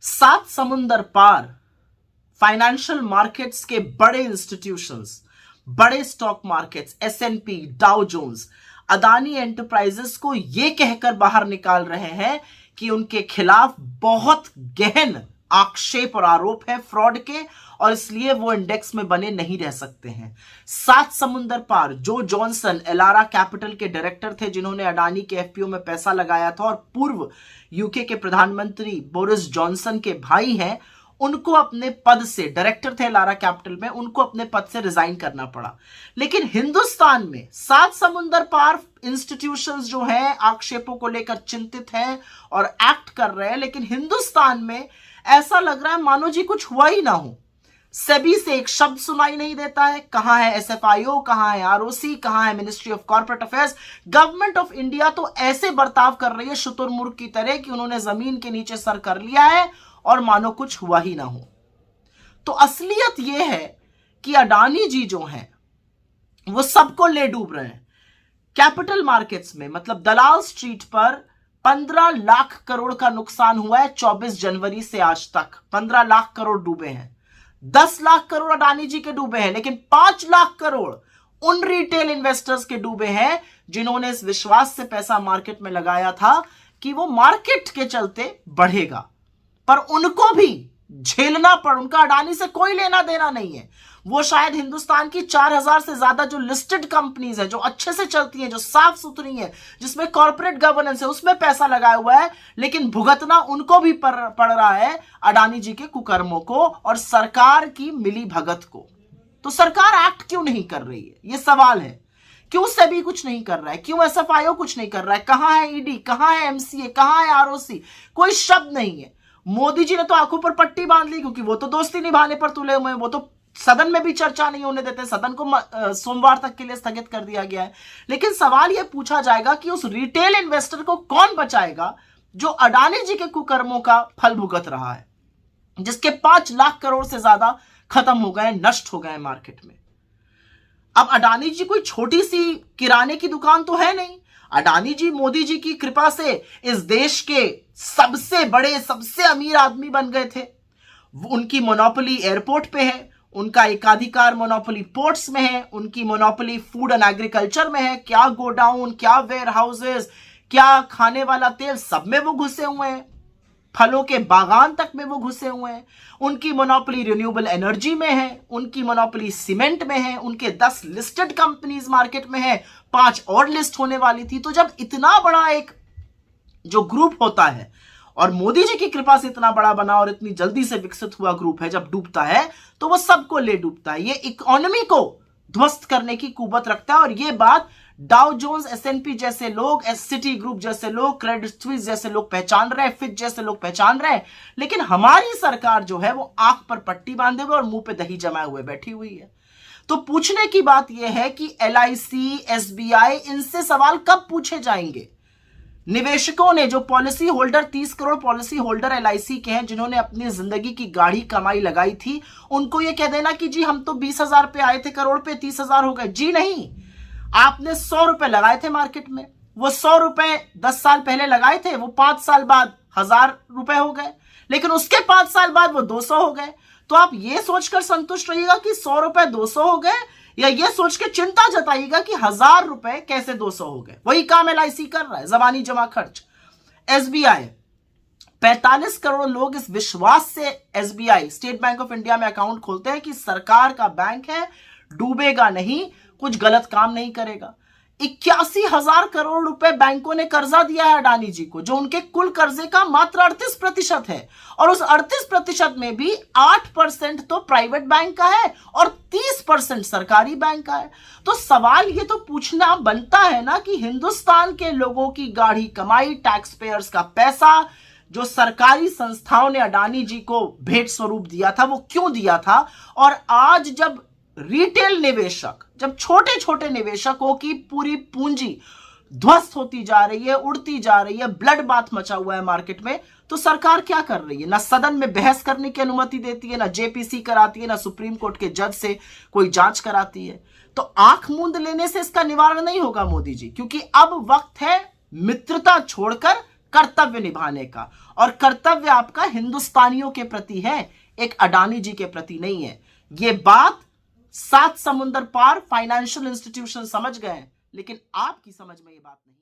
सात समुंदर पार financial markets के बड़े इंस्टीट्यूशंस, बड़े stock markets, S and P, Dow Jones Adani enterprises को यह कहकर बाहर निकाल रहे हैं कि उनके खिलाफ बहुत गहन आक्षेप और आरोप है फ्रॉड के, और इसलिए वो इंडेक्स में बने नहीं रह सकते हैं। सात समुंदर पार जो जॉनसन एलारा कैपिटल के डायरेक्टर थे, जिन्होंने अडानी के एफपीओ में पैसा लगाया था और पूर्व यूके के प्रधानमंत्री बोरिस जॉनसन के भाई हैं, उनको अपने पद से, डायरेक्टर थे एलारा कैपिटल में, उनको अपने पद से रिजाइन करना पड़ा। लेकिन हिंदुस्तान में सात समुंदर पार इंस्टीट्यूशंस जो हैं आक्षेपों को लेकर चिंतित हैं और एक्ट कर रहे हैं, लेकिन हिंदुस्तान में ऐसा लग रहा है मानो जी कुछ हुआ ही ना हो। सेबी से एक शब्द सुनाई नहीं देता है। कहां है एसएफआईओ, कहां है आरओसी, कहां है ministry of corporate affairs. Government of India तो ऐसे बर्ताव कर रही है शुतुरमुर्ग की तरह कि उन्होंने जमीन के नीचे सर कर लिया है और मानो कुछ हुआ ही ना हो। तो असलियत यह है कि अडानी जी जो हैं वो सबको ले डूब रहे हैं। कैपिटल मार्केट्स में, मतलब दलाल स्ट्रीट पर 15 लाख करोड़ का नुकसान हुआ है 24 जनवरी से आज तक। 15 लाख करोड़ डूबे हैं। 10 लाख करोड़ अडानी जी के डूबे हैं, लेकिन 5 लाख करोड़ उन रिटेल इन्वेस्टर्स के डूबे हैं जिन्होंने इस विश्वास से पैसा मार्केट में लगाया था कि वो मार्केट के चलते बढ़ेगा, पर उनको भी झेलना पड़। उनका अडानी से कोई लेना देना नहीं है। वो शायद हिंदुस्तान की 4000 से ज्यादा जो लिस्टेड कंपनीज है, जो अच्छे से चलती हैं, जो साफ सुथरी हैं, जिसमें कॉर्पोरेट गवर्नेंस है, उसमें पैसा लगाया हुआ है, लेकिन भुगतना उनको भी पड़ रहा है अडानी जी के कुकर्मों को और सरकार की मिली भगत को। तो सरकार एक्ट क्यों नहीं कर रही है, ये सवाल है। क्यों सेबी कुछ नहीं कर रहा है, क्यों एसएफआईओ कुछ नहीं कर रहा है, कहां है ईडी, कहां है एमसीए, कहां है आरओसी, कोई शब्द नहीं है। मोदी जी ने तो आंखों पर पट्टी बांध ली, क्योंकि वो तो दोस्ती निभाने पर तुले हुए हैं। वो तो सदन में भी चर्चा नहीं होने देते, सदन को सोमवार तक के लिए स्थगित कर दिया गया है। लेकिन सवाल यह पूछा जाएगा कि उस रिटेल इन्वेस्टर को कौन बचाएगा जो अडानी जी के कुकर्मों का फल भुगत रहा है, जिसके 5 लाख करोड़ से ज्यादा खत्म हो गए, नष्ट हो गए मार्केट में। अब अडानी जी कोई छोटी सी किराने की दुकान तो है नहीं। अडानी जी मोदी जी की कृपा से इस देश के सबसे बड़े, सबसे अमीर आदमी बन गए थे। उनकी मोनोपोली एयरपोर्ट पे है, उनका एकाधिकार मोनोपोली पोर्ट्स में है, उनकी मोनोपोली फूड एंड एग्रीकल्चर में है। क्या गोडाउन, क्या वेयर हाउसेस, क्या खाने वाला तेल, सब में वो घुसे हुए हैं। फलों के बागान तक में वो घुसे हुए हैं। उनकी मोनोपोली रिन्यूएबल एनर्जी में है, उनकी मोनोपोली सीमेंट में है, उनके 10 लिस्टेड कंपनीज मार्केट में है, 5 और लिस्ट होने वाली थी। तो जब इतना बड़ा एक जो ग्रुप होता है और मोदी जी की कृपा से इतना बड़ा बना और इतनी जल्दी से विकसित हुआ ग्रुप है, जब डूबता है तो वो सबको ले डूबता है। ये इकोनॉमी को ध्वस्त करने की कुवत रखता है। और ये बात डाउ जोन्स, एसएनपी जैसे लोग, सिटी ग्रुप जैसे लोग, क्रेडिट स्विस जैसे लोग पहचान रहे हैं, फिच जैसे लोग पहचान रहे हैं। लेकिन हमारी सरकार जो है वो आंख पर पट्टी बांधे हुए और मुंह पे दही जमाए हुए बैठी हुई है। तो पूछने की बात यह है कि एलआईसी, एसबीआई, इनसे सवाल कब पूछे जाएंगे? निवेशकों ने, जो policy holder, 30 crore policy holder LIC के हैं, जिन्होंने अपनी जिंदगी की गाढ़ी कमाई लगाई थी, उनको यह कह देना कि जी हम तो 20,000 पे आए थे करोड़ पे, 30,000 हो गए। जी नहीं, आपने 100 रुपए लगाए थे मार्केट में। वो 100 रुपए 10 साल पहले लगाए थे, वो 5 साल बाद 1000 रुपए हो गए, लेकिन उसके 5 साल बाद वो 200 हो गए। तो आप ये सोचकर संतुष्ट रहिएगा कि 100 रुपए 200 हो गए, या ये सोच के चिंता जताइएगा कि 1000 रुपए कैसे 200 हो गए। वही काम एलआईसी कर रहा है, जबानी जमा खर्च। एसबीआई, 45 करोड़ लोग इस विश्वास से SBI, state bank of India में अकाउंट खोलते हैं कि सरकार का बैंक है, डूबेगा नहीं, कुछ गलत काम नहीं करेगा। 81,000 करोड़ रुपए बैंकों ने कर्जा दिया है अडानी जी को, जो उनके कुल कर्जे का मात्र 38% है। और उस 38% में भी 8% तो प्राइवेट बैंक का है और 30% सरकारी बैंक का है। तो सवाल ये तो पूछना बनता है ना कि हिंदुस्तान के लोगों की गाढ़ी कमाई, टैक्स पेयर्स का पैसा, जो सरकारी संस्थाओं ने अडानी जी को भेंट स्वरूप दिया था, वो क्यों दिया था? और आज जब रिटेल निवेशक, जब छोटे छोटे निवेशकों की पूरी पूंजी ध्वस्त होती जा रही है, उड़ती जा रही है, ब्लड बाथ मचा हुआ है मार्केट में, तो सरकार क्या कर रही है? ना सदन में बहस करने की अनुमति देती है, ना जेपीसी कराती है, ना सुप्रीम कोर्ट के जज से कोई जांच कराती है। तो आंख मूंद लेने से इसका निवारण नहीं होगा मोदी जी, क्योंकि अब वक्त है मित्रता छोड़कर कर्तव्य निभाने का। और कर्तव्य आपका हिंदुस्तानियों के प्रति है, एक अडानी जी के प्रति नहीं है। ये बात 7 समुंदर पार फाइनेंशियल इंस्टीट्यूशन समझ गए, लेकिन आपकी समझ में ये बात नहीं।